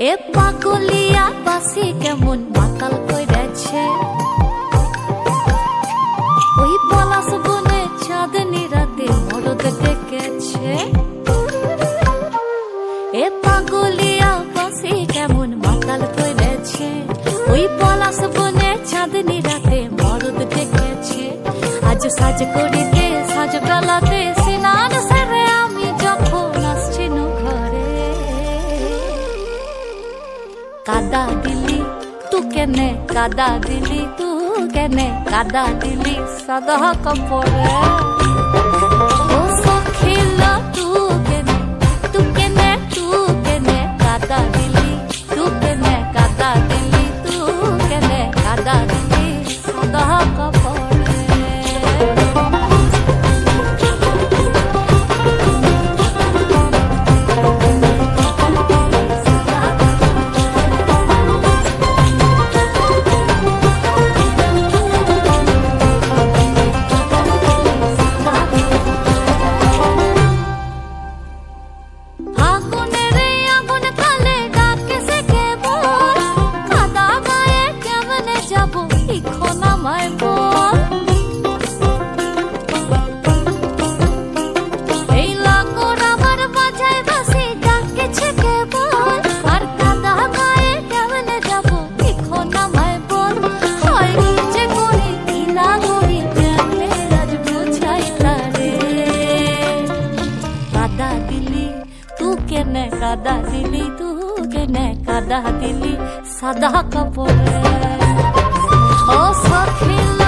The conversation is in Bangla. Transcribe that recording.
এ পাগলিয়া বাসি কেমন মাতাল কইরাছে, ওই পলাশ বনে চাঁদনি রাতে মরদ ডেকেছে। এ পাগলিয়া বাসি কেমন মাতাল কইরাছে, ওই পলাশ বনে চাঁদনি রাতে মরদ ডেকেছে। আজ সাজ করিতে সাজ বেলাতে সিনান সেরে আমি যখন আসছি ঘরে, কাদা দিলি তু কেনে, কাদা দিলি তু কেনে, কাদা দিলি সাদা কাপড়ে। ও সখিলা তু কেনে, তু কেনে, তু কেনে, কাদা দিলি তু কেনে, কাদা দিলি তু কেনে, কাদা দিলি সাদা কাপড়ে। কাদা দিলি তু কেনে, কাদা দিলি সাদা কাপড়ে। ও সখিলা